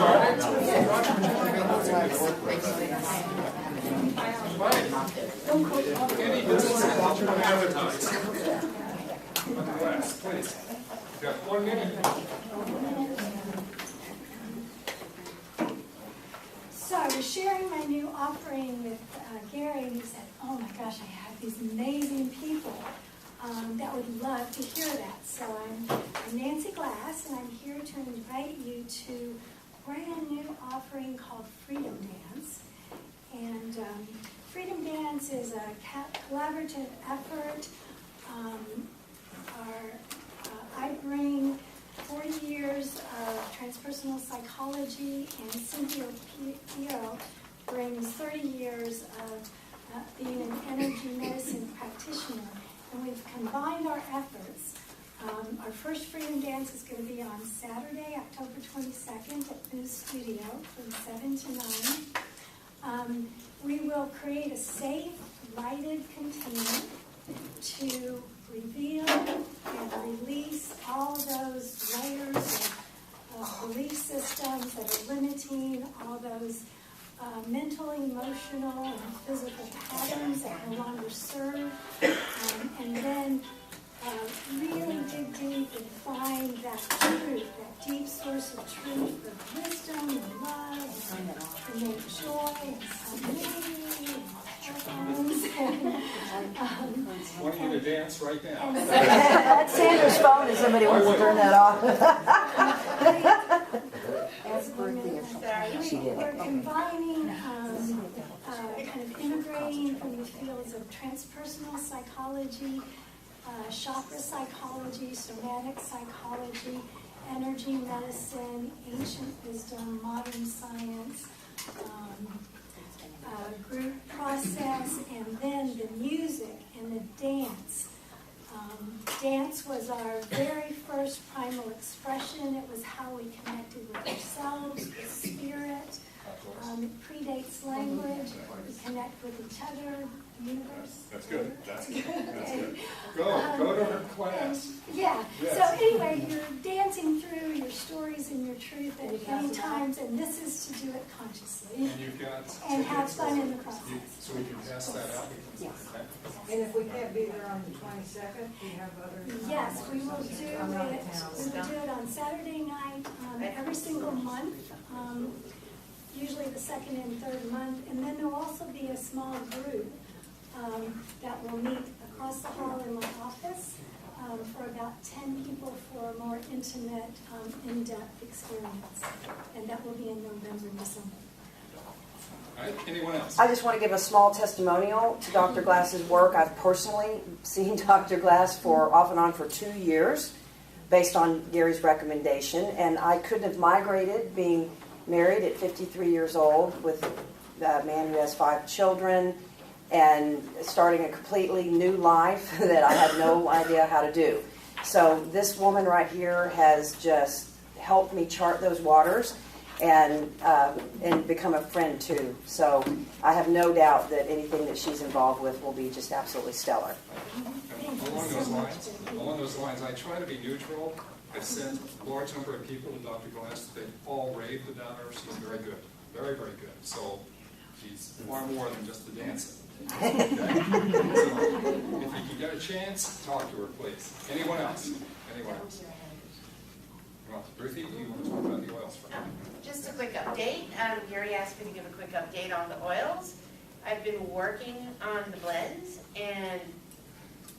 Any business that you want to advertise? Last, please. You've got 1 minute. So I was sharing my new offering with Gary, and he said, oh my gosh, I have these amazing people that would love to hear that. So I'm Nancy Glass, and I'm here to invite you to a brand new offering called Freedom Dance. And Freedom Dance is a collaborative effort. I bring 40 years of transpersonal psychology, and Cynthia Piero brings 30 years of being an energy medicine practitioner. And we've combined our efforts. Our first Freedom Dance is going to be on Saturday, October 22nd at Boo's Studio from 7 to 9. We will create a safe, lighted container to reveal and release all those layers of belief systems that are limiting, all those mental, emotional, and physical patterns that no longer serve, and then really dig deep and find that truth, that deep source of truth for wisdom and love, and make joy and community and heartfulness. I want you to dance right now. That's Sandra's phone if somebody wants to turn that off. We're combining, kind of integrating from the fields of transpersonal psychology, chakra psychology, somatic psychology, energy medicine, ancient wisdom, modern science, group process, and then the music and the dance. Dance was our very first primal expression. It was how we connected with ourselves, with spirit. It predates language. We connect with each other, the universe. That's good. That's good. That's good. Go to her class. Yeah. Yes. So anyway, you're dancing through your stories and your truth at any times, and this is to do it consciously. And you've got and have fun in the process. So we can pass that out. Yes. Okay. And if we can't be there on the 22nd, we have other... Yes, we will do it. We will do it on Saturday night, every single month. Usually the second and third month, and then there will also be a small group that will meet across the hall in my office for about 10 people for a more intimate, in-depth experience, and that will be in November, December. All right. Anyone else? I just want to give a small testimonial to Dr. Glass's work. I've personally seen Dr. Glass for off and on for 2 years based on Gary's recommendation, and I couldn't have migrated being married at 53 years old with a man who has 5 children and starting a completely new life that I had no idea how to do. So this woman right here has just helped me chart those waters and become a friend too. So I have no doubt that anything that she's involved with will be just absolutely stellar. Along those lines, I try to be neutral. I've sent a large number of people to Dr. Glass. They've all raved about her. She's very good. Very, very good. So she's far more than just a dancer. Okay? So if you get a chance, talk to her, please. Anyone else? Anyone else? Well, Ruthie, do you want to talk about the oils for me? Just a quick update. Gary asked me to give a quick update on the oils. I've been working on the blends, and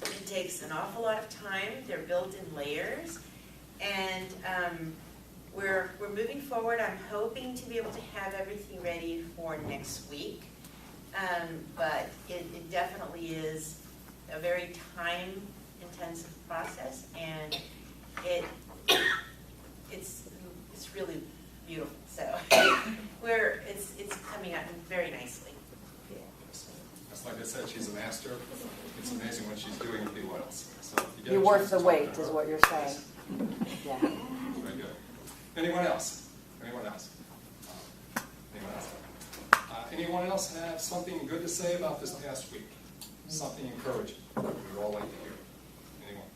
it takes an awful lot of time. They're built in layers. And we're moving forward. I'm hoping to be able to have everything ready for next week. But it definitely is a very time-intensive process, and it's really beautiful. So it's coming out very nicely. Just like I said, she's a master. It's amazing what she's doing with the oils. So if you get You're a worth chance the to wait, talk to is her, what you're saying. Yeah. very good. Anyone else? Anyone else? Anyone else? Anyone else have something good to say about this past week? Something encouraging we'd all like to hear. Anyone?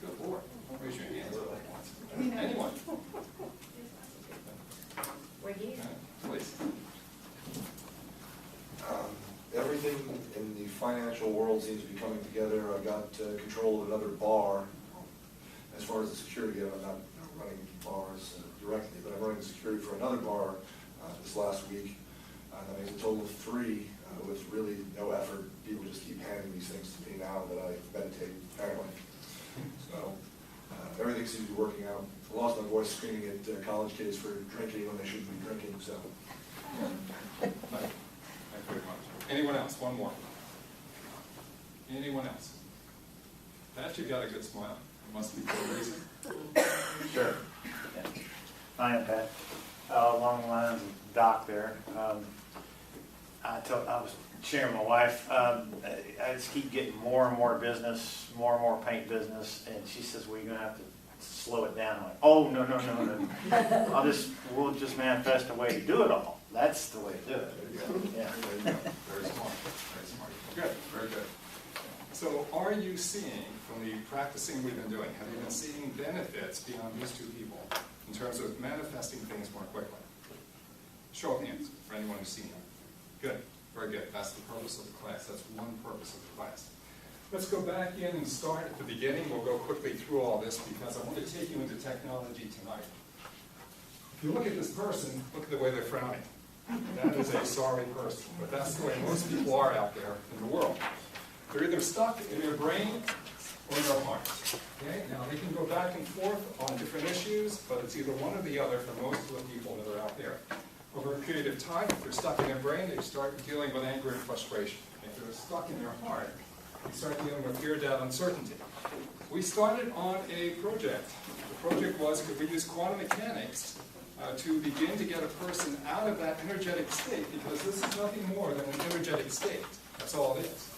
Good Lord. Don't raise your hands all at once. Anyone? natural world seems to be coming together. I got control of another bar. As far as the security, I'm not running bars directly, but I'm running the security for another bar this last week. That makes a total of 3 with really no effort. People just keep handing these things to me now that I meditate, apparently. So everything seems to be working out. I lost my voice screaming at college kids for drinking when they shouldn't be drinking, so. Thank you very much. Anyone else? One more. Anyone else? Pat, you got a good smile. It must be for a reason. Sure. Yeah. I am Pat. Along the lines of Doc there, I was sharing with my wife, I just keep getting more and more business, more and more paint business, and she says, well, you're going to have to slow it down. I'm like, oh, no. We'll just manifest a way to do it all. That's the way to do it. Yeah. There you go. Very smart. Very smart. Good. Very good. So are you seeing, from the practicing we've been doing, have you been seeing benefits beyond these 2 people in terms of manifesting things more quickly? Show of hands for anyone who's seen it. Good. Very good. That's the purpose of the class. That's one purpose of the class. Let's go back in and start at the beginning. We'll go quickly through all this because I want to take you into technology tonight. If you look at this person, look at the way they're frowning. That is a sorry person, but that's the way most people are out there in the world. They're either stuck in their brain or their heart. Okay? Now, they can go back and forth on different issues, but it's either one or the other for most of the people that are out there. Over a period of time, if they're stuck in their brain, they start dealing with anger and frustration. If they're stuck in their heart, they start dealing with fear, doubt, uncertainty. We started on a project. The project was, could we use quantum mechanics to begin to get a person out of that energetic state, because this is nothing more than an energetic state. That's all it is.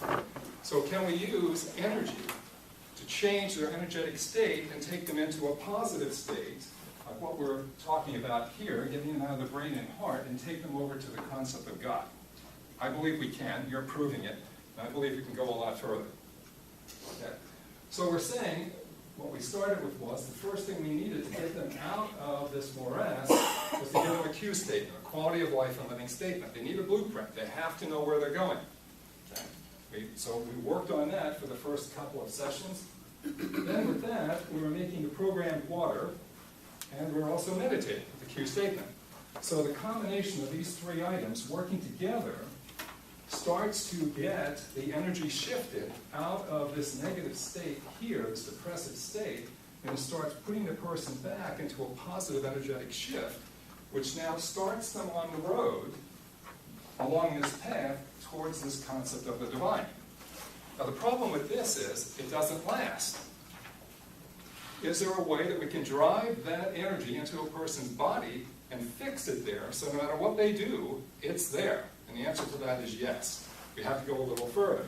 So can we use energy to change their energetic state and take them into a positive state, like what we're talking about here, getting them out of the brain and heart, and take them over to the concept of God? I believe we can. You're proving it. And I believe we can go a lot further. Okay. So we're saying, what we started with was, the first thing we needed to get them out of this morass was to give them a Q statement, a quality of life and living statement. They need a blueprint. They have to know where they're going. Okay. So we worked on that for the first couple of sessions. Then with that, we were making the programmed water, and we were also meditating with the Q statement. So the combination of these 3 items working together starts to get the energy shifted out of this negative state here, this depressive state, and it starts putting the person back into a positive energetic shift, which now starts them on the road along this path towards this concept of the divine. Now the problem with this is, it doesn't last. Is there a way that we can drive that energy into a person's body and fix it there, so no matter what they do, it's there? And the answer to that is yes. We have to go a little further.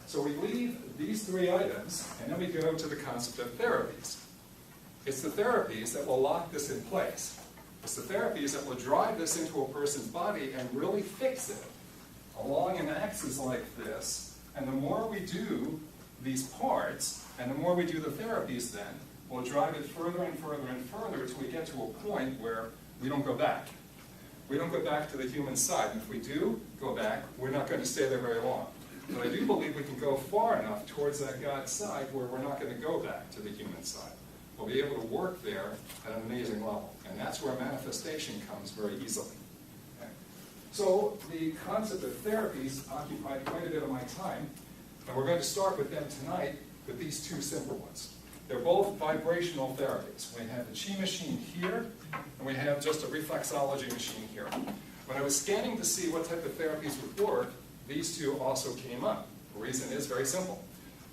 So we leave these 3 items, and then we go to the concept of therapies. It's the therapies that will lock this in place. It's the therapies that will drive this into a person's body and really fix it along an axis like this. And the more we do these parts, and the more we do the therapies then, we'll drive it further and further and further until we get to a point where we don't go back. We don't go back to the human side. And if we do go back, we're not going to stay there very long. But I do believe we can go far enough towards that God side where we're not going to go back to the human side. We'll be able to work there at an amazing level. And that's where manifestation comes very easily. Okay? So the concept of therapies occupied quite a bit of my time. And we're going to start with them tonight with these 2 simple ones. They're both vibrational therapies. We have the Chi machine here, and we have just a reflexology machine here. When I was scanning to see what type of therapies would work, these 2 also came up. The reason is very simple.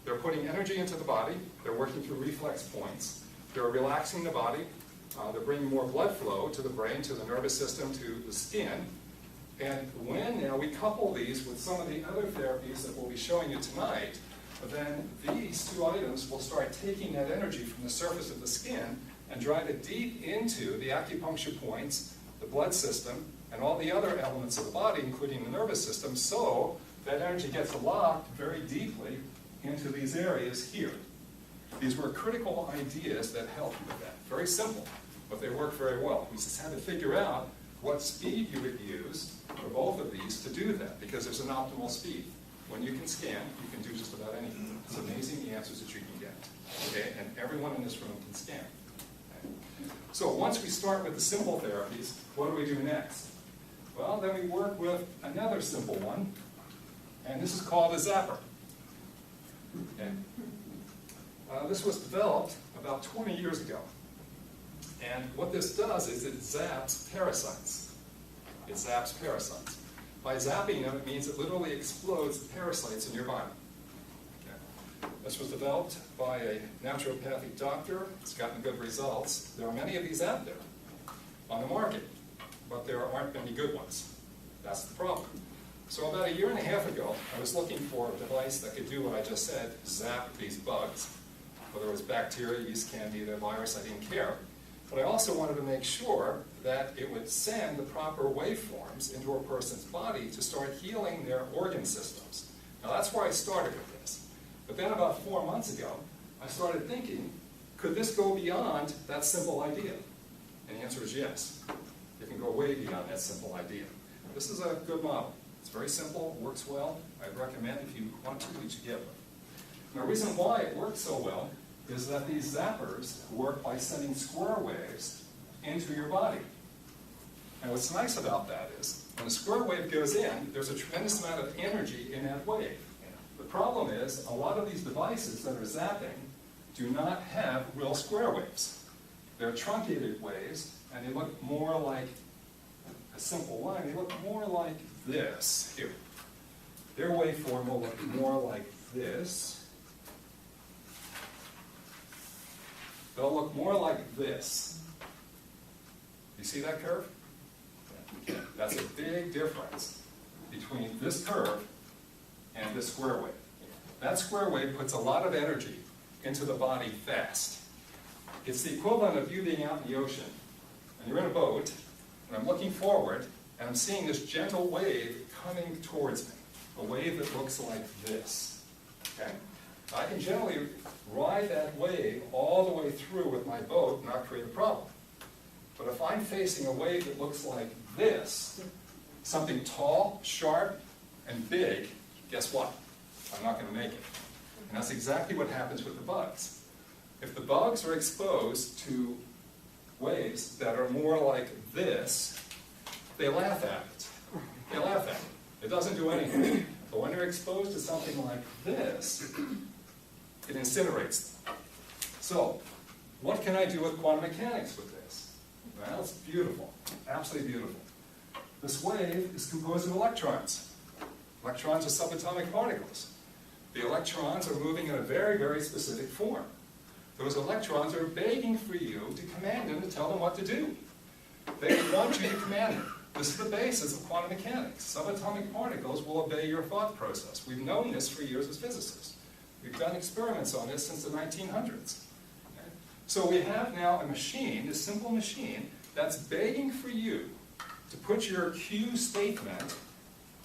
They're putting energy into the body, they're working through reflex points, they're relaxing the body, they're bringing more blood flow to the brain, to the nervous system, to the skin. And when now we couple these with some of the other therapies that we'll be showing you tonight, then these 2 items will start taking that energy from the surface of the skin and drive it deep into the acupuncture points, the blood system, and all the other elements of the body, including the nervous system, so that energy gets locked very deeply into these areas here. These were critical ideas that helped with that. Very simple, but they work very well. We just had to figure out what speed you would use for both of these to do that, because there's an optimal speed. when you can scan, you can do just about anything. It's amazing the answers that you can get. Okay, and everyone in this room can scan. Okay? So once we start with the simple therapies, what do we do next? Well, then we work with another simple one, and this is called a zapper. Okay? This was developed about 20 years ago. And what this does is it zaps parasites. It zaps parasites. By zapping them, it means it literally explodes the parasites in your body. Okay. This was developed by a naturopathic doctor. It's gotten good results. There are many of these out there on the market, but there aren't many good ones. That's the problem. So about 1.5 years ago, I was looking for a device that could do what I just said, zap these bugs. Whether it was bacteria, yeast, candida, virus, I didn't care. But I also wanted to make sure that it would send the proper waveforms into a person's body to start healing their organ systems. Now that's where I started with this. But then about 4 months ago, I started thinking, could this go beyond that simple idea? And the answer is yes. It can go way beyond that simple idea. This is a good model. It's very simple, works well. I'd recommend if you want to, you should get one. And the reason why it works so well is that these zappers work by sending square waves into your body. And what's nice about that is, when a square wave goes in, there's a tremendous amount of energy in that wave. The problem is, a lot of these devices that are zapping do not have real square waves. They're truncated waves, and they look more like a simple line. They look more like this here. Their waveform will look more like this. They'll look more like this. You see that curve? That's a big difference between this curve and this square wave. That square wave puts a lot of energy into the body fast. It's the equivalent of you being out in the ocean, and you're in a boat, and I'm looking forward, and I'm seeing this gentle wave coming towards me, a wave that looks like this. Okay? I can generally ride that wave all the way through with my boat and not create a problem. But if I'm facing a wave that looks like this, something tall, sharp, and big, guess what? I'm not going to make it. And that's exactly what happens with the bugs. If the bugs are exposed to waves that are more like this, they laugh at it. They laugh at it. It doesn't do anything. But when they're exposed to something like this, it incinerates them. So, what can I do with quantum mechanics with this? Well, it's beautiful. Absolutely beautiful. This wave is composed of electrons. Electrons are subatomic particles. The electrons are moving in a very, very specific form. Those electrons are begging for you to command them to tell them what to do. They want you to command them. This is the basis of quantum mechanics. Subatomic particles will obey your thought process. We've known this for years as physicists. We've done experiments on this since the 1900s. Okay? So we have now a machine, a simple machine, that's begging for you to put your Q statement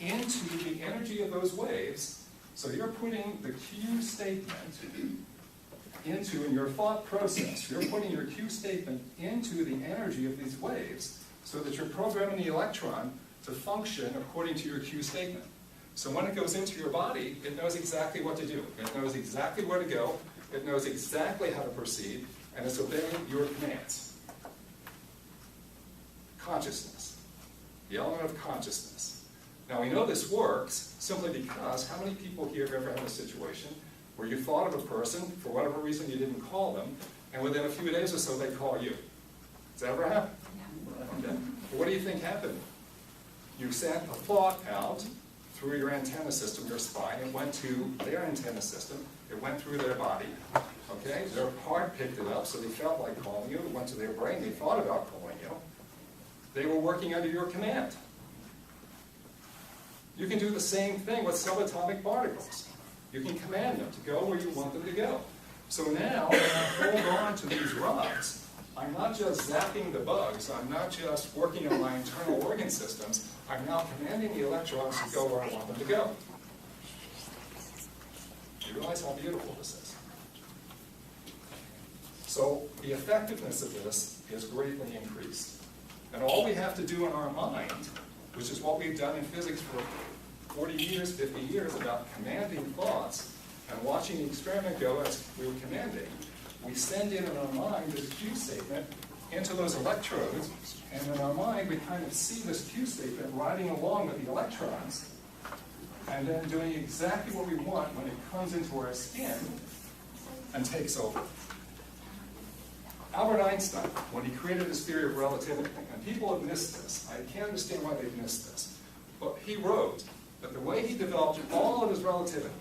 into the energy of those waves. So you're putting the Q statement into, in your thought process, you're putting your Q statement into the energy of these waves so that you're programming the electron to function according to your Q statement. So when it goes into your body, it knows exactly what to do. It knows exactly where to go. It knows exactly how to proceed, and it's obeying your commands. Consciousness. The element of consciousness. Now we know this works simply because how many people here have ever had a situation where you thought of a person, for whatever reason you didn't call them, and within a few days or so they call you? Does that ever happen? Okay. Well, what do you think happened? You sent a thought out through your antenna system, your spine. It went to their antenna system. It went through their body. Okay? Their heart picked it up, so they felt like calling you. It went to their brain. They thought about calling you. They were working under your command. You can do the same thing with subatomic particles. You can command them to go where you want them to go. So now, when I hold on to these rods, I'm not just zapping the bugs, I'm not just working on my internal organ systems, I'm now commanding the electrons to go where I want them to go. You realize how beautiful this is? So the effectiveness of this is greatly increased. And all we have to do in our mind, which is what we've done in physics for 40 years, 50 years about commanding thoughts and watching the experiment go as we were commanding, we send in our mind this Q statement into those electrodes, and in our mind we kind of see this Q statement riding along with the electrons, and then doing exactly what we want when it comes into our skin and takes over. Albert Einstein, when he created his theory of relativity, and people have missed this, I can't understand why they've missed this, but he wrote that the way he developed all of his relativity,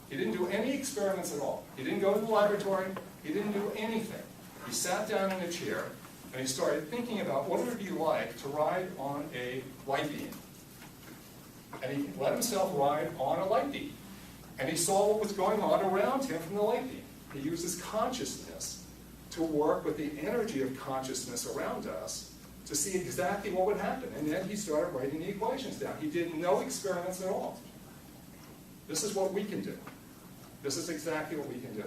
he didn't do any experiments at all. He didn't go to the laboratory. He didn't do anything. He sat down in a chair and he started thinking about what it would be like to ride on a light beam. And he let himself ride on a light beam. And he saw what was going on around him from the light beam. He used his consciousness to work with the energy of consciousness around us to see exactly what would happen. And then he started writing the equations down. He did no experiments at all. This is what we can do. This is exactly what we can do.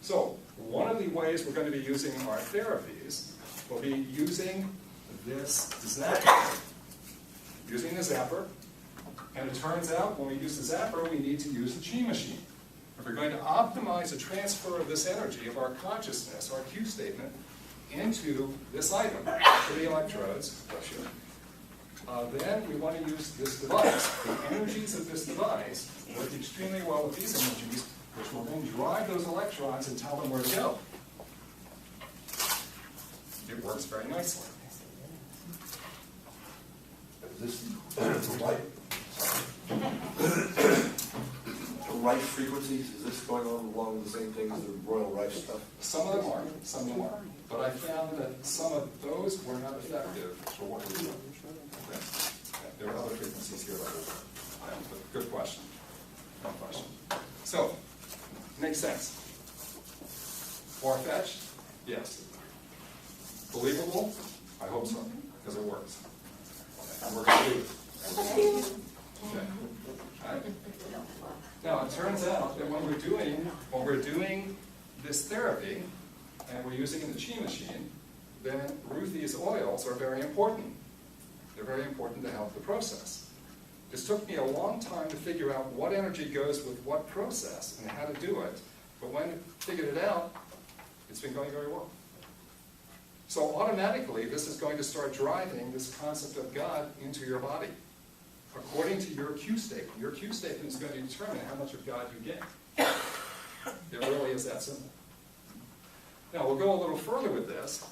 So, one of the ways we're going to be using our therapies will be using this zapper. Using the zapper. And it turns out when we use the zapper, we need to use the Chi machine. If we're going to optimize the transfer of this energy of our consciousness, our Q statement, into this item, to the electrodes, then we want to use this device. The energies of this device work extremely well with these energies, which will then drive those electrons and tell them where to go. It works very nicely. Is this the right frequencies? Is this going on along the same thing as the Royal Rife stuff? Some of them are, some of them are. But I found that some of those were not effective for what we do. Okay. There are other frequencies here that will, but good question. No question. So, makes sense. Far-fetched? Yes. Believable? I hope so, because it works. And we're going to do it. Okay. Right. Now, it turns out that when we're doing this therapy, and we're using the Chi machine, then Ruthie's oils are very important. They're very important to help the process. This took me a long time to figure out what energy goes with what process and how to do it, but when I figured it out, it's been going very well. So automatically, this is going to start driving this concept of God into your body, according to your Q statement. Your Q statement is going to determine how much of God you get. It really is that simple. Now, we'll go a little further with this.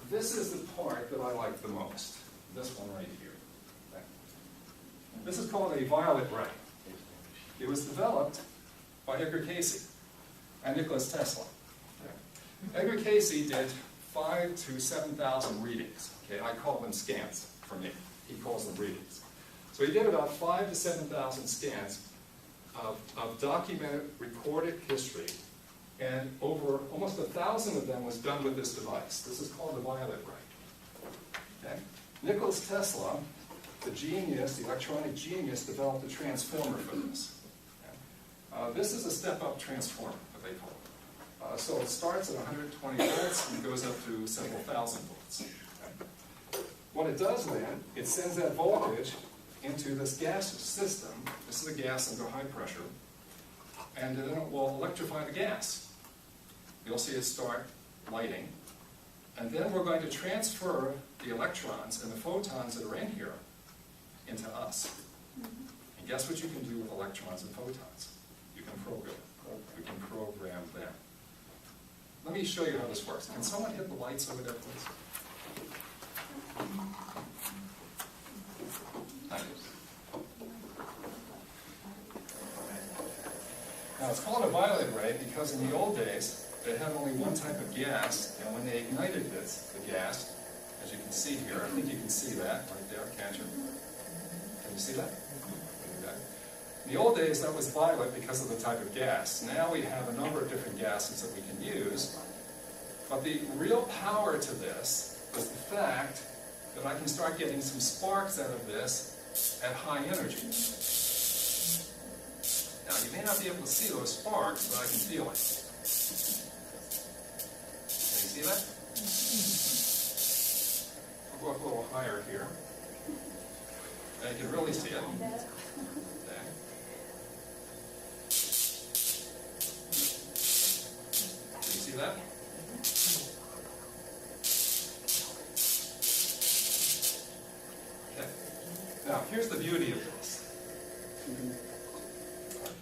This is the part that I like the most. This one right here. Okay. This is called a violet ray. It was developed by Edgar Cayce and Nicholas Tesla. Okay. Edgar Cayce did 5,000 to 7,000 readings. Okay, I call them scans for me. He calls them readings. So he did about 5,000 to 7,000 scans of documented, recorded history. And over almost 1,000 of them was done with this device. This is called the violet ray. Okay? Nicholas Tesla, the genius, the electronic genius, developed a transformer for this. Okay? This is a step-up transformer, what they call it. So it starts at 120 volts and goes up to several thousand volts. Okay? What it does then, it sends that voltage into this gas system. This is a gas under high pressure. And then it will electrify the gas. You'll see it start lighting. And then we're going to transfer the electrons and the photons that are in here into us. And guess what you can do with electrons and photons? You can program. You can program them. Let me show you how this works. Can someone hit the lights over there, please? Thank you. Now, it's called a violet ray because in the old days, they had only one type of gas, and when they ignited the gas, as you can see here, I think you can see that right there, can't you? Can you see that? Okay. In the old days, that was violet because of the type of gas. Now we have a number of different gases that we can use, but the real power to this is the fact that I can start getting some sparks out of this at high energy. Now, you may not be able to see those sparks, but I can feel it. Can you see that? I'll go up a little higher here. I can really see it. Okay. Do you see that? Okay. Now, here's the beauty of this.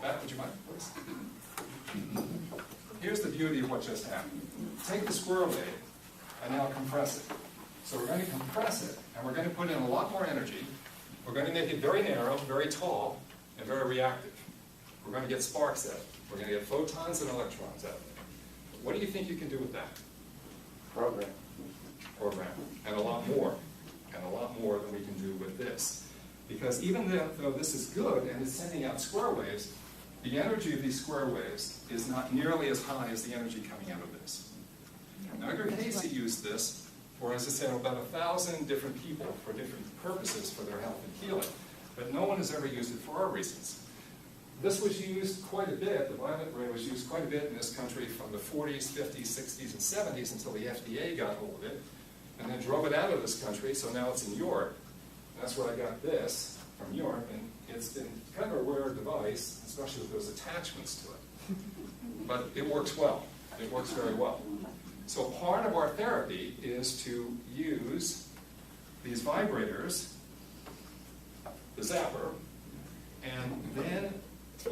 Matt, would you mind, please? Here's the beauty of what just happened. Take the squirrel wave and now compress it. So we're going to compress it, and we're going to put in a lot more energy. We're going to make it very narrow, very tall, and very reactive. We're going to get sparks out of it. We're going to get photons and electrons out of it. What do you think you can do with that? Program. Program. And a lot more. And a lot more than we can do with this. Because even though this is good and it's sending out square waves, the energy of these square waves is not nearly as high as the energy coming out of this. Now, Edgar Cayce used this for, as I said, about 1,000 different people for different purposes for their health and healing. But no one has ever used it for our reasons. This was used quite a bit, the violet ray was used quite a bit in this country from the 40s, 50s, 60s, and 70s until the FDA got hold of it, and then drove it out of this country, so now it's in Europe. That's where I got this, from Europe, and it's been kind of a rare device, especially with those attachments to it. But it works well. It works very well. So part of our therapy is to use these vibrators, the zapper, and then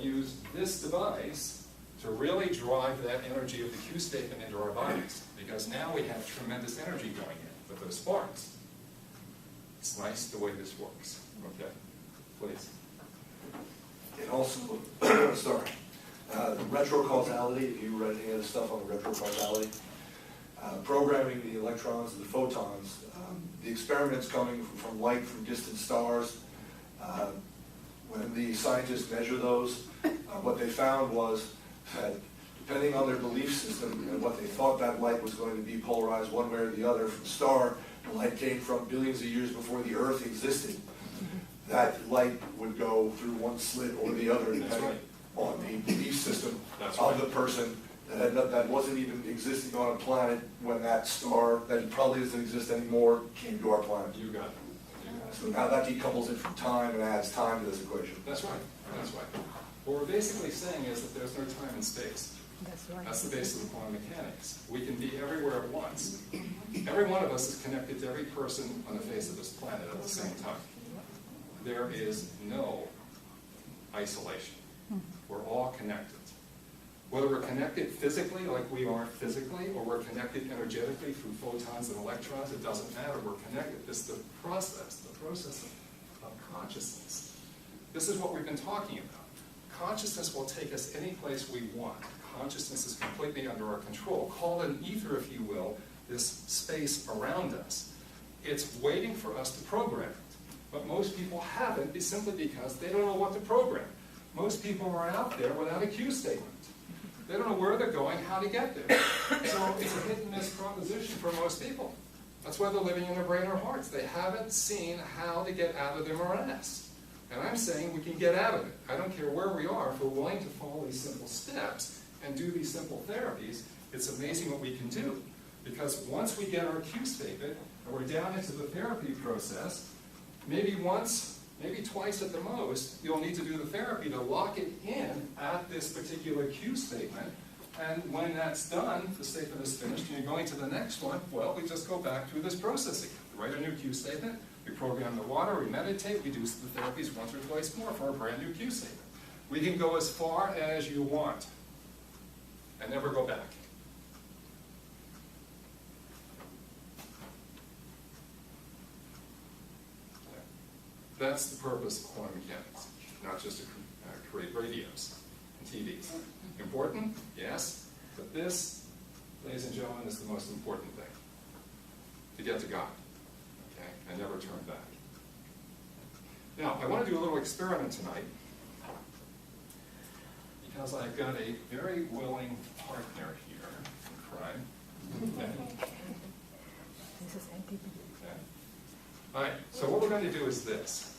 use this device to really drive that energy of the Q statement into our bodies. Because now we have tremendous energy going in with those sparks. It's nice the way this works. Okay, please. It also, sorry, retrocausality, if you read any of the stuff on the retrocausality, programming the electrons and the photons, the experiments coming from light from distant stars, when the scientists measure those, what they found was that depending on their belief system and what they thought that light was going to be polarized one way or the other from the star, the light came from billions of years before the Earth existed. That light would go through one slit or the other depending on the belief system of the person that wasn't even existing on a planet when that star, that probably doesn't exist anymore, came to our planet. You got it. So now that decouples it from time and adds time to this equation. That's right. That's right. What we're basically saying is that there's no time and space. That's the basis of quantum mechanics. We can be everywhere at once. Every one of us is connected to every person on the face of this planet at the same time. There is no isolation. We're all connected. Whether we're connected physically, like we are physically, or we're connected energetically through photons and electrons, it doesn't matter. We're connected. This is the process of consciousness. This is what we've been talking about. Consciousness will take us any place we want. Consciousness is completely under our control. Call it an ether, if you will, this space around us. It's waiting for us to program it. But most people haven't, simply because they don't know what to program. Most people are out there without a Q statement. They don't know where they're going, how to get there. So it's a hit and miss proposition for most people. That's why they're living in their brain or hearts. They haven't seen how to get out of their morass. And I'm saying we can get out of it. I don't care where we are, if we're willing to follow these simple steps and do these simple therapies, it's amazing what we can do. Because once we get our Q statement, and we're down into the therapy process, maybe once, maybe twice at the most, you'll need to do the therapy to lock it in at this particular Q statement. And when that's done, the statement is finished, and you're going to the next one, well, we just go back through this process again. We write a new Q statement, we program the water, we meditate, we do the therapies once or twice more for a brand new Q statement. We can go as far as you want and never go back. That's the purpose of quantum mechanics, not just to create radios and TVs. Important? Yes. But this, ladies and gentlemen, is the most important thing. To get to God, okay, and never turn back. Now, I want to do a little experiment tonight because I've got a very willing partner here in crime. Okay. Okay. All right, so what we're going to do is this.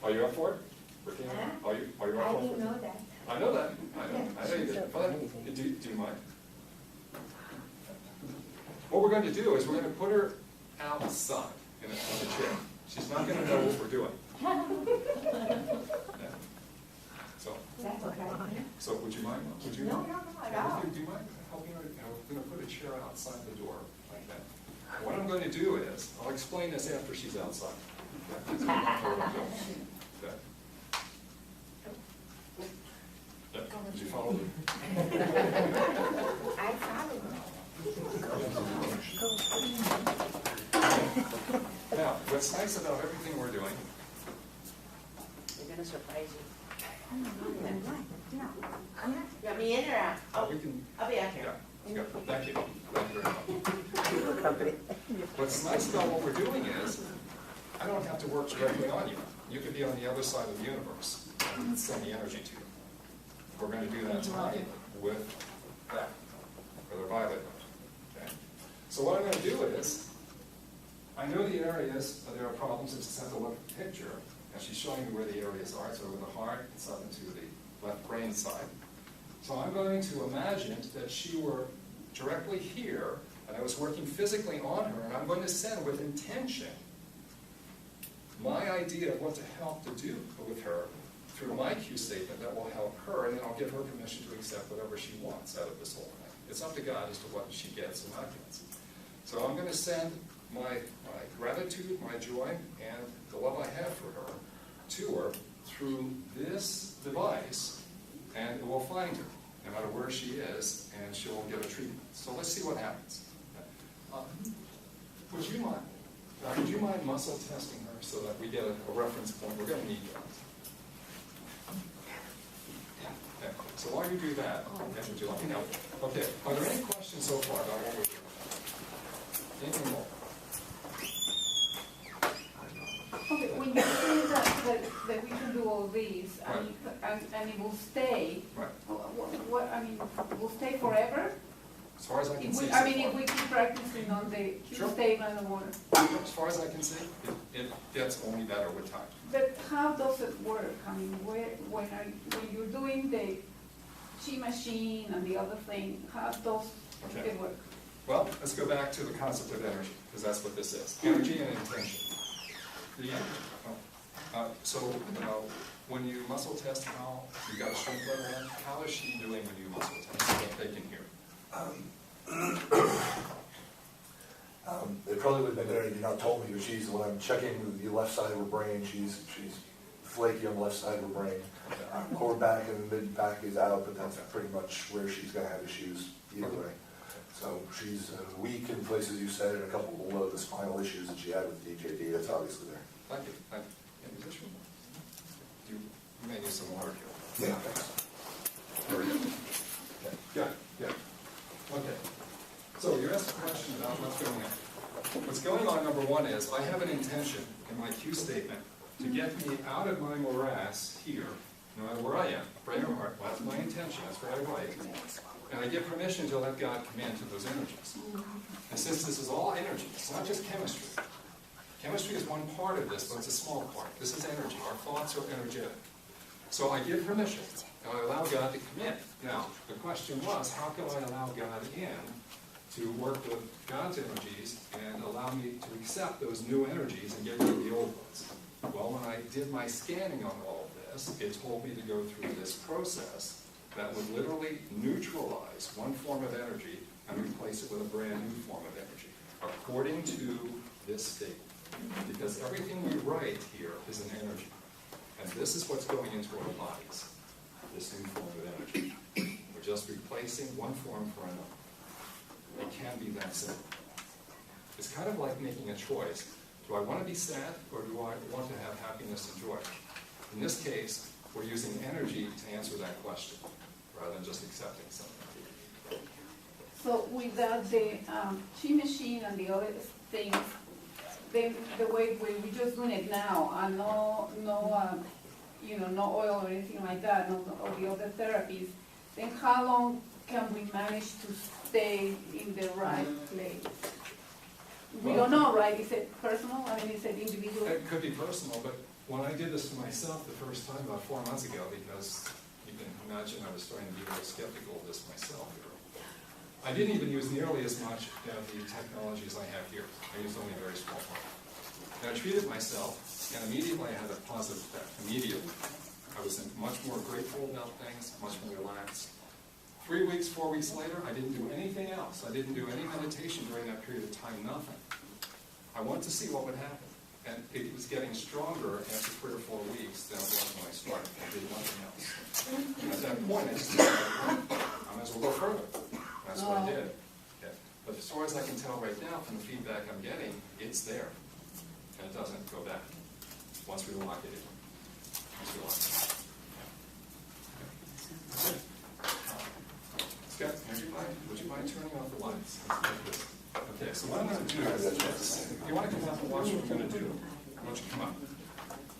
Are you up for it? Are you up for it? I didn't know that. I know that. I know you did. But do you mind? what we're going to do is we're going to put her outside in a chair. She's not going to know what we're doing. Yeah. So, That's okay. so would you mind? Would you No, mind? no, no, at all. Do you mind helping her? We're going to put a chair outside the door like that. And what I'm going to do is, I'll explain this after she's outside. Okay? So you don't know what I'm doing. Okay. Yeah. Did you follow me? I followed. Now, what's nice about everything we're doing, They're gonna surprise you. You want me in or out? we can, I'll be out here. yeah, yeah, thank you. Thank you very much. What's nice about what we're doing is, I don't have to work directly on you. You could be on the other side of the universe and send the energy to you. We're going to do that tonight with that, with a violet. Okay? So what I'm going to do is, I know the areas, there are problems, just have to look at the picture, and she's showing me where the areas are. So with the heart, it's up into the left brain side. So I'm going to imagine that she were directly here, and I was working physically on her, and I'm going to send with intention my idea of what to help to do with her through my cue statement that will help her, and then I'll give her permission to accept whatever she wants out of this whole thing. It's up to God as to what she gets and not gets. So I'm going to send my gratitude, my joy, and the love I have for her to her through this device, and it will find her, no matter where she is, and she'll get a treatment. So let's see what happens. Would you mind muscle testing her so that we get a reference point? We're going to need that. Okay. So while you do that, would you let me know? Okay, are there any questions so far about what we're doing? Anything more? Okay, when you say that we can do all these, and it will stay, Right. will stay forever? As far as I can If see. we, so I mean, far. if we keep practicing on the Sure. statement and water. As far as I can see, it gets only better with time. But how does it work? I mean, when you're doing the chi machine and the other thing, how does Okay. it work? Well, let's go back to the concept of energy, because that's what this is. Energy and intention. When you muscle test, how you got a strength level in, how is she doing when you muscle test so that they can hear? It probably would have been better if you not told me, but when I'm checking the left side of her brain, she's flaky on the left side of her brain. Core back and mid back is out, but that's pretty much where she's going to have issues either way. So she's weak in places you said, and a couple below the spinal issues that she had with DJD. That's obviously there. Thank you. Thank you. In position? You may need some water here. Yeah. Very good. Okay. Yeah. Okay. So you asked a question about what's going on. What's going on, number one, is I have an intention in my cue statement to get me out of my morass here, no matter where I am, brain or heart. Well, that's my intention. That's what I write. And I give permission to let God come into those energies. And since this is all energy, it's not just chemistry. Chemistry is one part of this, but it's a small part. This is energy. Our thoughts are energetic. So I give permission, and I allow God to come in. Now, the question was, how can I allow God in to work with God's energies and allow me to accept those new energies and get rid of the old ones? Well, when I did my scanning on all of this, it told me to go through this process that would literally neutralize one form of energy and replace it with a brand new form of energy, according to this state. Because everything we write here is an energy. And this is what's going into our bodies, this new form of energy. We're just replacing one form for another. It can be that simple. It's kind of like making a choice. Do I want to be sad, or do I want to have happiness and joy? In this case, we're using energy to answer that question, rather than just accepting something. So without the chi machine and the other things, the way we're just doing it now, and no oil or anything like that, no all the other therapies, then how long can we manage to stay in the right place? We don't know, right? Is it personal? I mean, is it individual? It could be personal, but when I did this to myself the first time about 4 months ago, because you can imagine I was starting to be a little skeptical of this myself. I didn't even use nearly as much of the technology as I have here. I used only a very small part. And I treated myself, and immediately I had a positive effect. Immediately. I was much more grateful about things, much more relaxed. 3 weeks, 4 weeks later, I didn't do anything else. I didn't do any meditation during that period of time, nothing. I wanted to see what would happen. And it was getting stronger after 3 or 4 weeks than it was when I started. I did nothing else. And at that point, I just decided, I might as well go further. That's what I did. Yeah. But as far as I can tell right now from the feedback I'm getting, it's there. And it doesn't go back once we lock it in. Once we lock it in. Okay. Scott, would you mind turning off the lights? Okay, so what I'm going to do is this. If you want to come up and watch what I'm going to do, why don't you come up?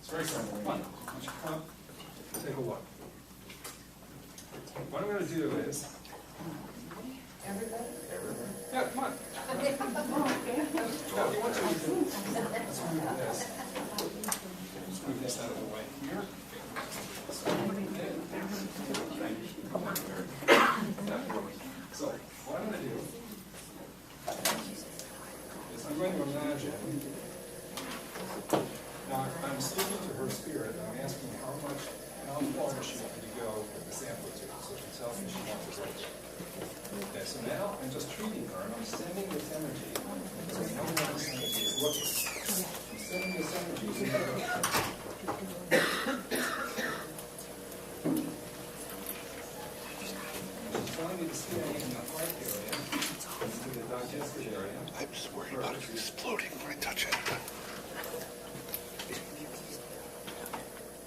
It's very simple. Come on. Why don't you come up? Take a look. What I'm going to do is... Yeah, come on. Yeah, if you want to, you can. Let's move this. Let's move this out of the way here. So, what I'm going to do is I'm going to imagine, now I'm speaking to her spirit, and I'm asking how far does she want me to go with this amplitude, so she tells me she wants to go. Okay, so now I'm just treating her, and I'm sending this energy, so I know how this energy is looking. I'm sending this energy to her. She's telling me to stay in the heart area, into the digestive area. I'm just worried about it exploding when I touch it.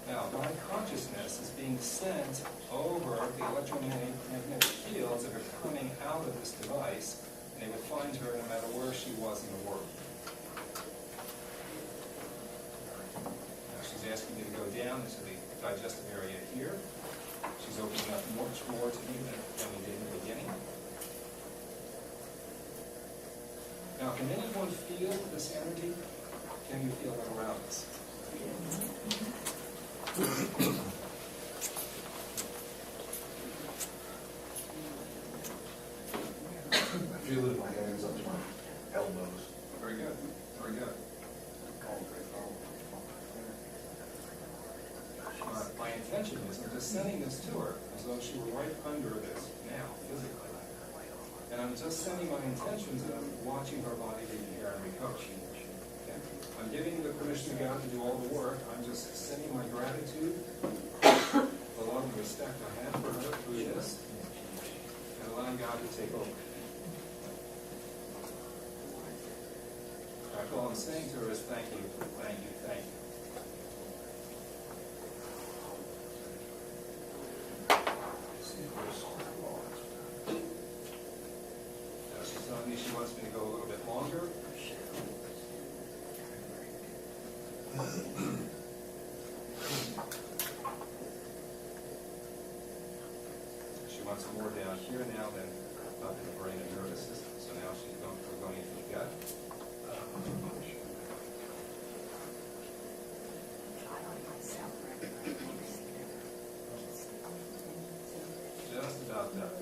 Now, my consciousness is being sent over the electromagnetic fields that are coming out of this device, and they would find her no matter where she was in the world. Now, she's asking me to go down into the digestive area here. She's opening up much more to me than we did in the beginning. Now, can anyone feel this energy? Can you feel it around us? I feel it in my hands up to my elbows. Very good. Very good. My intention is I'm just sending this to her as though she were right under this now, physically. And I'm just sending my intentions of watching her body repair and recover. Okay? I'm giving the permission to God to do all the work. I'm just sending my gratitude, the love and respect I have for her through this, and allowing God to take over. In fact, all I'm saying to her is thank you, thank you, thank you. She's telling me she wants me to go a little bit longer. She wants more down here now than up in the brain and nervous system. So now we're going into the gut. Just about that.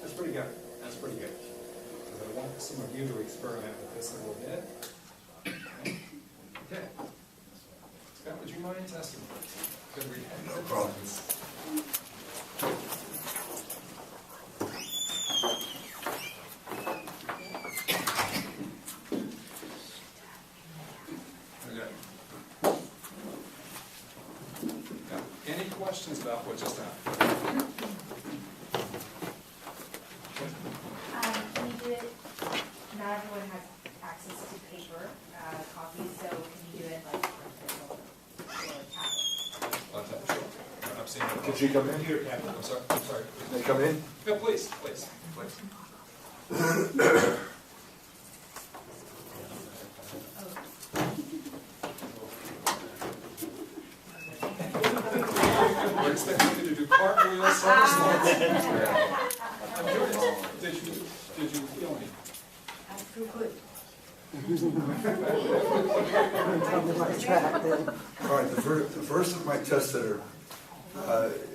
That's pretty good. That's pretty good. Because I want some of you to experiment with this a little bit. Okay. Scott, would you mind testing? Good read. No problem. Any questions about what just happened? Can you do it, not everyone has access to paper copies, so can you do it like or tablet? Sure. I'm seeing it. Could she come in? Here, Captain. I'm sorry. I'm sorry. Can they come in? No, please, please, please. We're expecting you to do cartwheels, somersaults. I'm curious. Did you feel any? I feel good. All right, the first of my tests that are,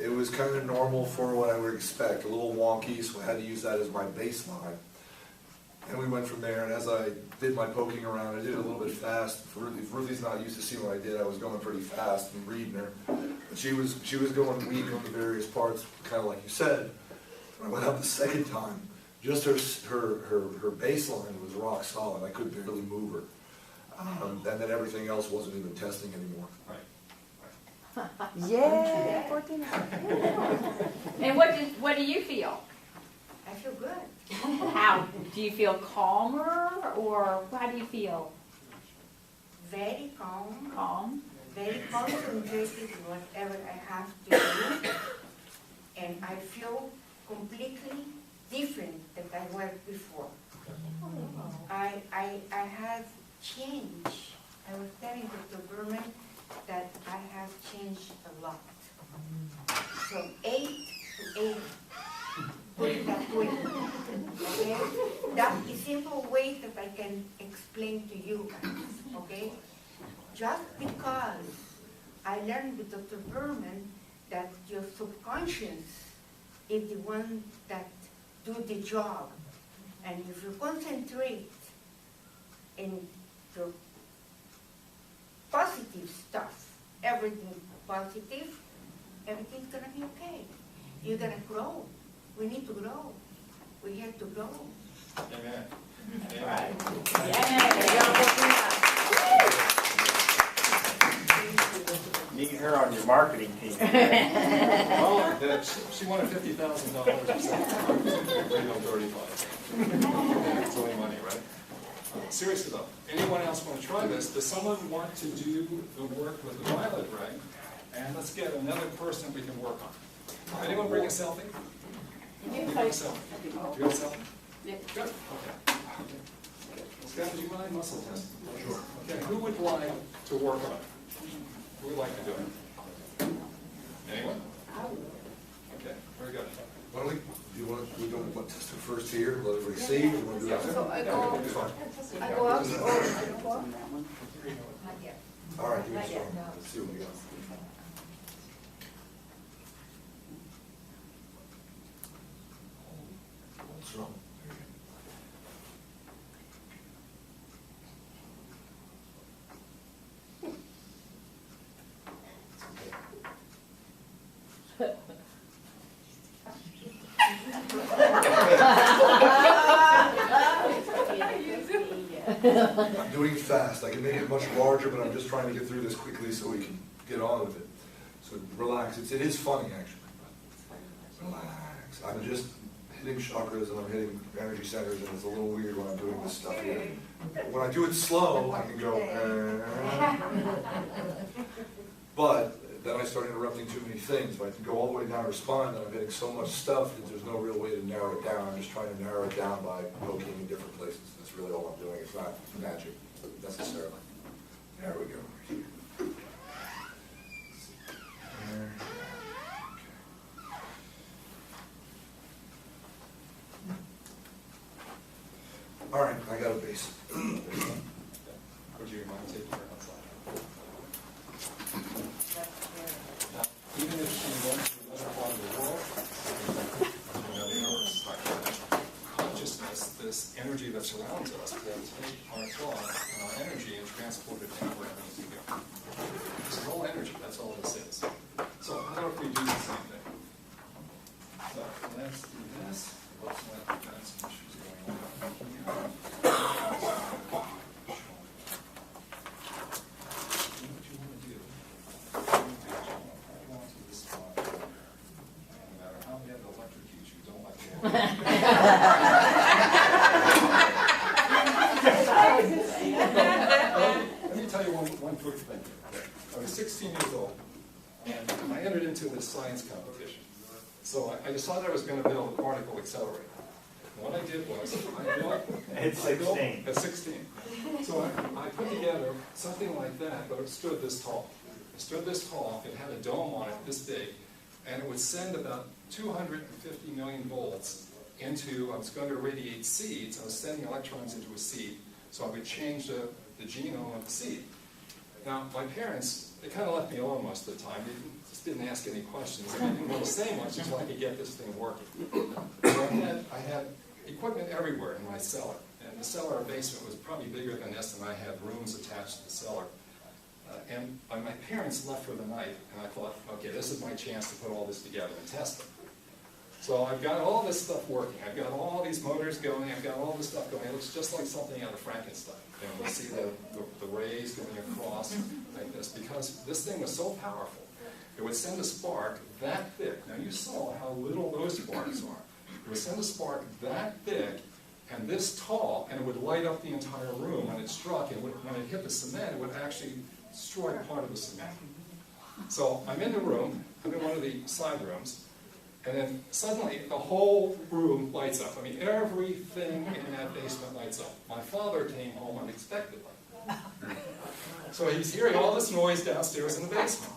it was kind of normal for what I would expect, a little wonky, so I had to use that as my baseline. And we went from there, and as I did my poking around, I did it a little bit fast. If Ruthie's not used to seeing what I did, I was going pretty fast and reading her. But she was going weak on the various parts, kind of like you said. When I went up the second time, just her baseline was rock solid. I could barely move her. And then everything else wasn't even testing anymore. Right. Yay! And what do you feel? I feel good. How? Do you feel calmer, or how do you feel? Very calm, Calm? very concentrated in whatever I have to do. And I feel completely different than I was before. I have changed. I was telling Dr. Berman that I have changed a lot. From 8 to 80. Put it that way. Okay? That is simple way that I can explain to you guys. Okay? Just because I learned with Dr. Berman that your subconscious is the one that do the job. And if you concentrate in the positive stuff, everything positive, everything's gonna be okay. You're gonna grow. We need to grow. We have to grow. Amen. Right. Need her on your marketing team. Well, she wanted $50,000 or something. Real dirty money. It's only money, right? Seriously though, anyone else want to try this? Does someone want to do the work with the violet ray? And let's get another person we can work on. Anyone bring a selfie? You bring a selfie. Do you have a selfie? Yeah. Good. Okay. Scott, do you mind muscle test? Sure. Okay. Who would like to work on it? Who would like to do it? Anyone? Okay. Very good. Why don't we don't want to test it first here, let everybody see, we want to do that. So I go, It's fine. I go up, or I go up? All right, give me a second. Let's see what we got. What's wrong? I'm doing it fast. I can make it much larger, but I'm just trying to get through this quickly so we can get on with it. So relax. It is funny, actually. Relax. I'm just hitting chakras and I'm hitting energy centers, and it's a little weird when I'm doing this stuff here. When I do it slow, I can go, but then I start interrupting too many things. If I can go all the way down to spine, then I'm hitting so much stuff that there's no real way to narrow it down. I'm just trying to narrow it down by poking in different places. That's really all I'm doing. It's not magic necessarily. There we go. All right, I got a base. Would you mind taking her outside? Now, even if she went to another part of the world, consciousness, this energy that surrounds us, will take our thought and our energy and transport it anywhere we need to go. It's all energy, that's all this is. So how about if we do the same thing? So let's do this. Looks like we've got some issues going on here. What you want to do, hold on to this spot. No matter how we have to electrocute you, don't let go. Let me tell you one quick thing. I was 16 years old, and I entered into this science competition. So I decided I was going to build a particle accelerator. And what I did was, At 16. At 16. So I put together something like that, but it stood this tall. It stood this tall, it had a dome on it this big, and it would send about 250 million volts into, I was going to irradiate seeds, I was sending electrons into a seed So I would change the genome of the seed. Now, my parents, they kind of left me alone most of the time. They just didn't ask any questions. And they didn't want to say much until I could get this thing working. So I had equipment everywhere in my cellar. And the cellar or basement was probably bigger than this, and I had rooms attached to the cellar. And my parents left for the night, and I thought, okay, this is my chance to put all this together and test it. So I've got all this stuff working. I've got all these motors going. I've got all this stuff going. It looks just like something out of Frankenstein. You know, you see the rays going across like this, because this thing was so powerful. It would send a spark that thick. Now you saw how little those sparks are. It would send a spark that thick and this tall, and it would light up the entire room when it struck. And when it hit the cement, it would actually destroy part of the cement. So I'm in the room. I'm in one of the side rooms. And then suddenly the whole room lights up. I mean, everything in that basement lights up. My father came home unexpectedly. So he's hearing all this noise downstairs in the basement.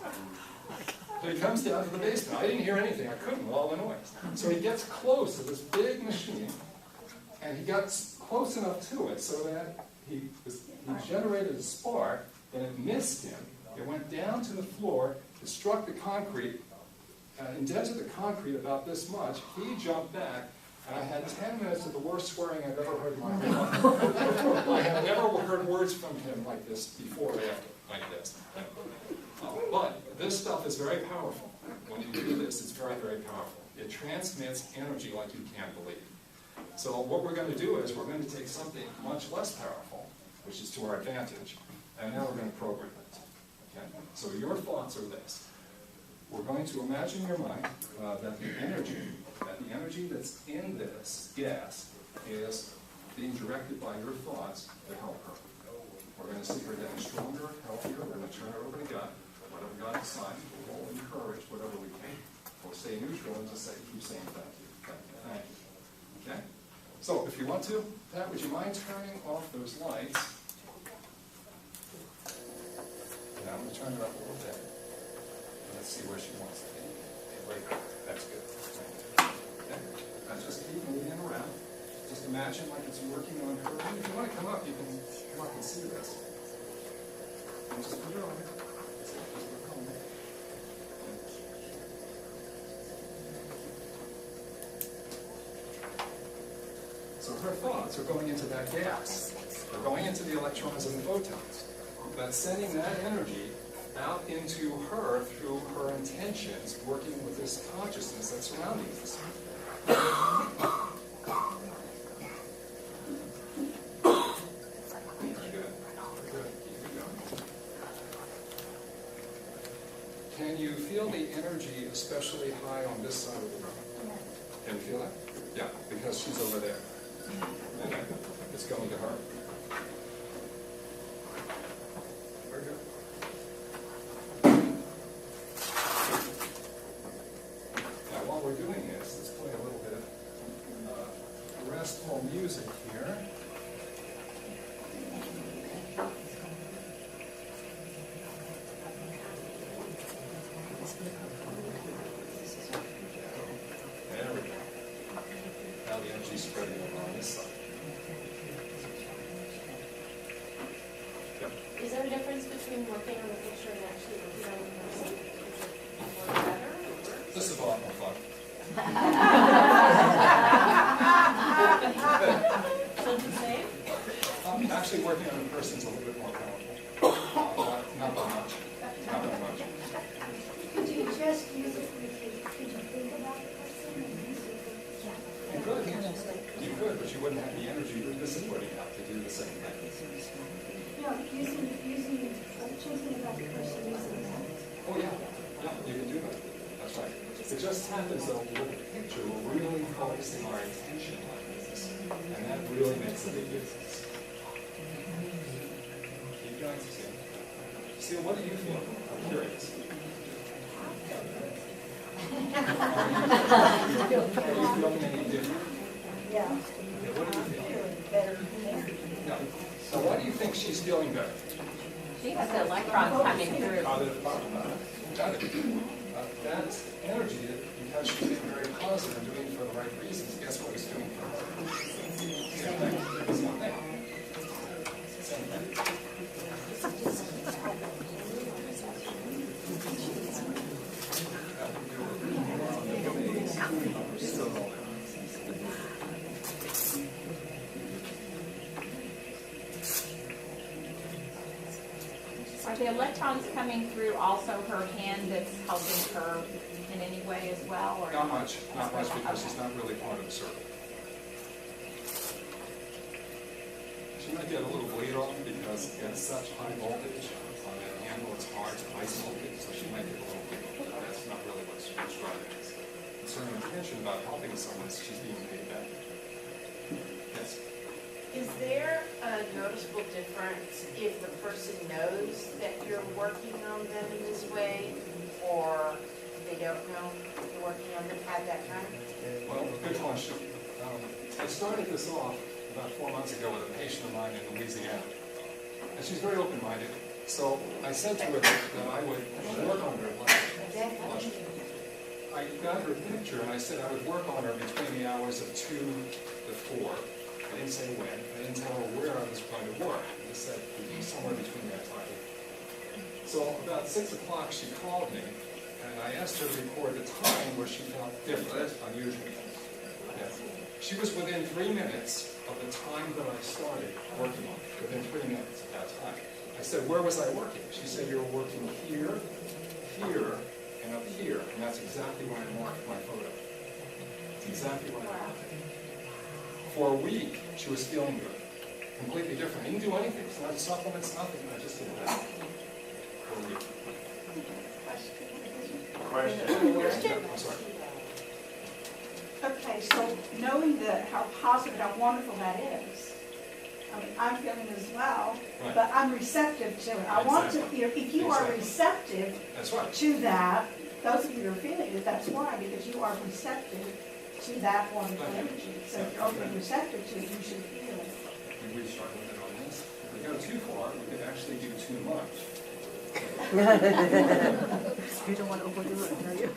So he comes down to the basement. I didn't hear anything. I couldn't with all the noise. So he gets close to this big machine, and he got close enough to it so that he generated a spark, and it missed him. It went down to the floor. It struck the concrete, indented the concrete about this much. He jumped back, and I had 10 minutes of the worst swearing I've ever heard in my life. I have never heard words from him like this before or after, like this. But this stuff is very powerful. When you do this, it's very, very powerful. It transmits energy like you can't believe. So what we're going to do is we're going to take something much less powerful, which is to our advantage, and now we're going to program it. Okay? So your thoughts are this. We're going to imagine in your mind that the energy that's in this gas is being directed by your thoughts to help her. We're going to see her getting stronger, healthier. We're going to turn her over to God. Whatever God decides, we'll encourage whatever we can. We'll stay neutral and just keep saying thank you. Thank you. Okay? So if you want to, Pat, would you mind turning off those lights? Yeah, I'm going to turn it up a little bit. Let's see where she wants to be. Right there. That's good. Okay. Now just keep moving around. Just imagine like it's working on her. If you want to come up, you can come up and see this. And just put it on here. So her thoughts are going into that gas. They're going into the electrons and the photons. That's sending that energy out into her through her intentions, working with this consciousness that's surrounding us. Can you feel the energy especially high on this side of the room? Can you feel that? Yeah, because she's over there. Okay, it's going to her. Very good. Now, while we're doing this, let's play a little bit of restful music here. There we go. Now the energy's spreading over on this side. Yep. Is there a difference between working on the picture and actually working on the person? Is it more better or worse? This is a lot more fun. So it's the same? Actually, working on a person is a little bit more powerful. Not that much. Not that much. Could you just use it, could you think about the person and use it? You could. You could, but you wouldn't have the energy that this is putting out to do the same thing. No, thinking about the person using that. Oh, yeah. Yeah, you can do that. That's right. It just happens that with the picture, we're really focusing our attention on this, and that really makes a big difference. Keep going, Cecile. Cecile, what do you feel? I'm curious. Are you feeling any different? Yeah. Okay, what do you feel? Feeling better. No. So why do you think she's feeling better? She has the electrons coming through. Got it. That's energy that, because she's being very positive and doing it for the right reasons, guess what it's doing for her? Same thing. Same thing. Are the electrons coming through also her hand that's helping her in any way as well? Or Not much, because she's not really part of the circle. She might get a little bleed on because it's such high voltage on that handle, it's hard to isolate it, so she might get a little bleed, but that's not really what's driving it. It's her intention about helping someone, she's being paid back. Yes? Is there a noticeable difference if the person knows that you're working on them in this way, or they don't know you're working on them at that time? Well, good question. I started this off about 4 months ago with a patient of mine in Louisiana. And she's very open-minded. So I said to her that I would work on her. I got her picture and I said I would work on her between the hours of 2 to 4. I didn't say when. I didn't tell her where I was going to work. I just said it would be somewhere between that time. So about 6 o'clock she called me and I asked her to record the time where she felt different, unusual. Yes. She was within 3 minutes of the time that I started working on it, within 3 minutes of that time. I said, where was I working? She said, you were working here, here, and up here. And that's exactly where I marked my photo. It's exactly where I marked it. For a week, she was feeling good. Completely different. I didn't do anything. It's not supplements, nothing. I just did that. For a week. Question? I'm sorry. Okay, so knowing how positive, how wonderful that is, I mean, I'm feeling as well, Right. but I'm receptive to it. I want to, if you are Exactly. receptive That's right. to that, those of you who are feeling it, that's why, because you are receptive to that wonderful energy. So if you're open and receptive to it, you should feel it. We reached our limit on this. If we go too far, we could actually do too much. You don't want to overdo it, do you?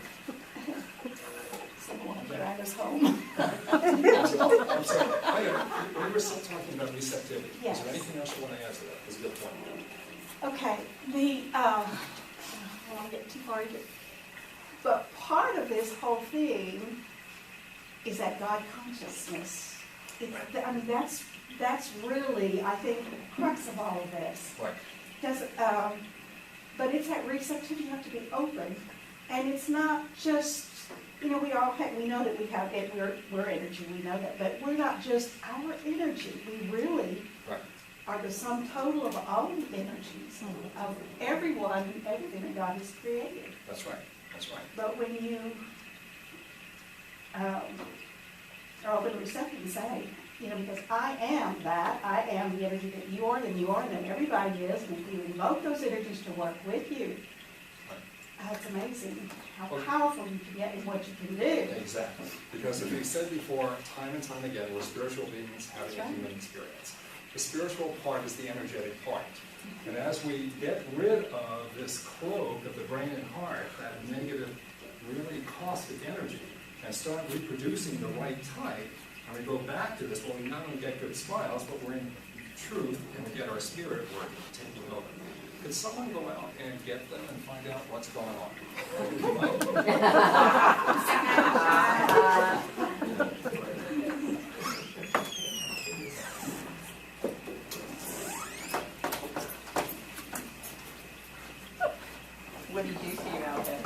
Someone drag us home. I'm sorry. We were still talking about receptivity. Yes. Is there anything else you want to add to that? That's a good point. Okay, well, I'll get too far into it. But part of this whole thing is that God consciousness. I mean, that's really, I think, the crux of all of this. Right. But it's that receptivity. You have to be open, and it's not just, we know that we have it. We're energy. We know that, but we're not just our energy. We really Right. are the sum total of all the energies of everyone and everything that God has created. That's right. That's right. But when you are open and receptive and say, because I am that, I am the energy that you are, and that everybody is, and if you invoke those energies to work with you, it's amazing how powerful you can get and what you can do. Exactly. Because as we've said before, time and time again, we're spiritual beings having a human experience. The spiritual part is the energetic part. And as we get rid of this cloak of the brain and heart, that negative, really caustic energy, and start reproducing the right type, and we go back to this, well, we not only get good smiles, but we're in truth, and we get our spirit work taking over. Could someone go out and get them and find out what's going on? what did you see out there?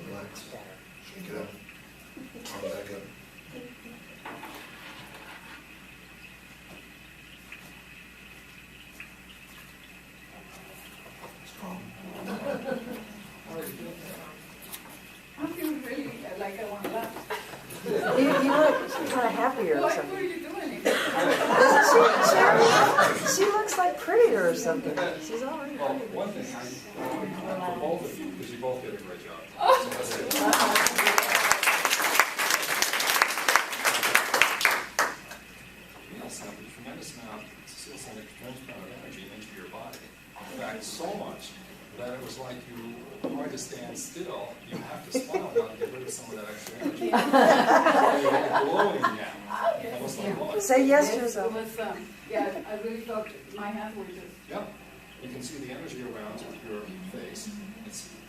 Relax. Shake it up. Arm back up. Strong. I'm feeling really like I want to laugh. You look kind of happier or What something. are you doing? She looks like prettier or something. She's already Well, pretty. one thing, for both of you, because you both did a great job. So that's it. We also have a tremendous amount, still send a tremendous amount of energy into your body. in fact, so much that it was like you hard to stand still. You have to smile now to get rid of some of that extra energy. You're like glowing now. Almost like glowing. Say yes to It yourself. was, yeah, I really felt my hands were just. Yeah, you can see the energy around your face.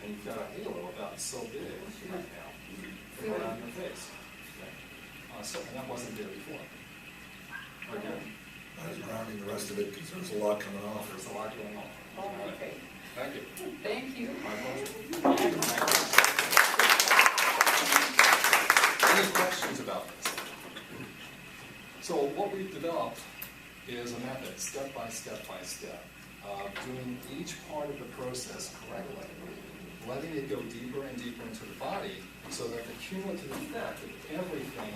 And you've got a halo about so big right now around your face. Okay. And that wasn't there before. Again, I was grounding the rest of it because there's a lot coming off. there's a lot going on. Oh, All right. okay. Thank you. Thank you. My pleasure. Any questions about this? So what we've developed is a method, step by step by step, of doing each part of the process correctly, letting it go deeper and deeper into the body so that the cumulative effect of everything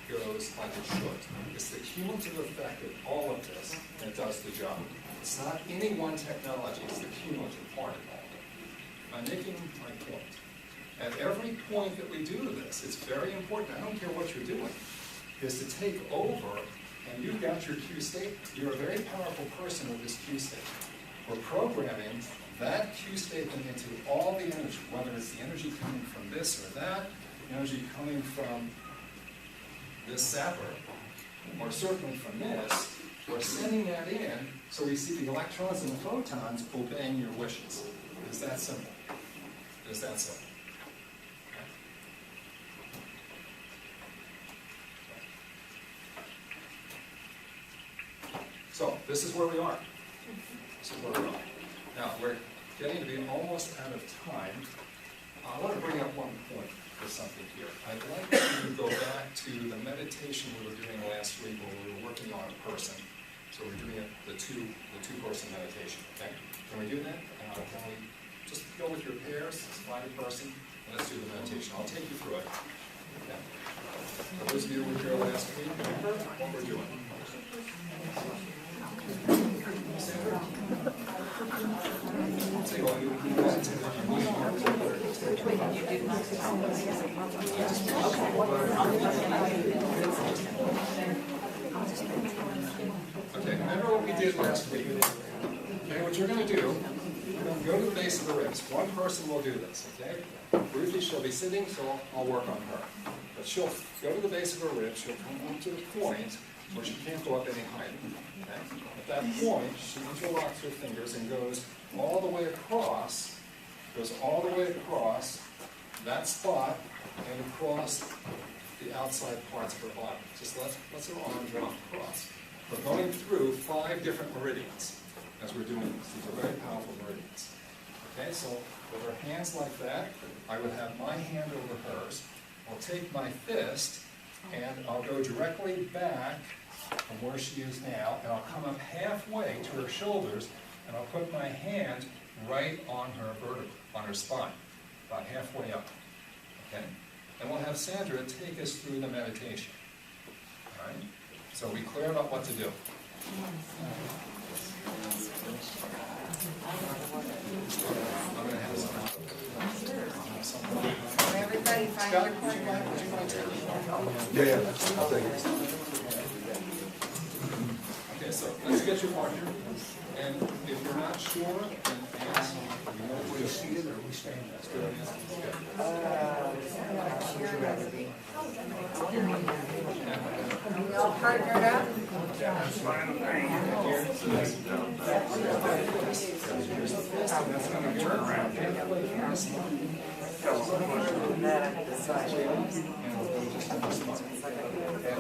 goes like it should. It's the cumulative effect of all of this that does the job. It's not any one technology, it's the cumulative part of that. I'm making my point. At every point that we do this, it's very important, I don't care what you're doing, is to take over, and you've got your Q state. You're a very powerful person with this Q state. We're programming that Q statement into all the energy, whether it's the energy coming from this or that, energy coming from this zapper, or certainly from this, we're sending that in so we see the electrons and the photons obeying your wishes. It's that simple. It's that simple. So, this is where we are. This is where we are. Now, we're getting to be almost out of time. I want to bring up one point for something here. I'd like to go back to the meditation we were doing last week when we were working on a person. So we're doing the two-person meditation, okay? Can we do that? Can we just go with your pairs, find a person, and let's do the meditation. I'll take you through it. Okay? For those of you who were here last week, remember what we're doing. Okay, remember what we did last week. Okay, what you're going to do, you're going to go to the base of the ribs. One person will do this, okay? Ruthie, she'll be sitting, so I'll work on her. But she'll go to the base of her ribs, she'll come up to the point where she can't go up any higher. Okay? At that point, she interlocks her fingers and goes all the way across, that spot and across the outside parts of her body. Just lets her arms run across. We're going through 5 different meridians as we're doing this. These are very powerful meridians. Okay, so with her hands like that, I would have my hand over hers. I'll take my fist and I'll go directly back from where she is now, and I'll come up halfway to her shoulders, and I'll put my hand right on her vertebra, on her spine, about halfway up. Okay? And we'll have Sandra take us through the meditation. All right? So we clear up what to do. I'm going to have some. Everybody find Scott, your would you corner. mind taking it? Yeah, I'll take it. Okay, so let's get your partner. And if you're not sure, then ask. You know where you're seated or we stand. That's good. We all partnered up? That's going to turn around.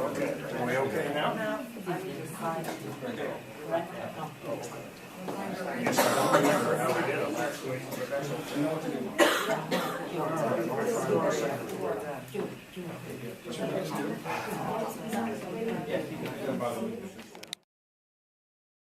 Okay, are we okay now? I guess I don't remember how we did it last week. You know what to do. What you're going to do?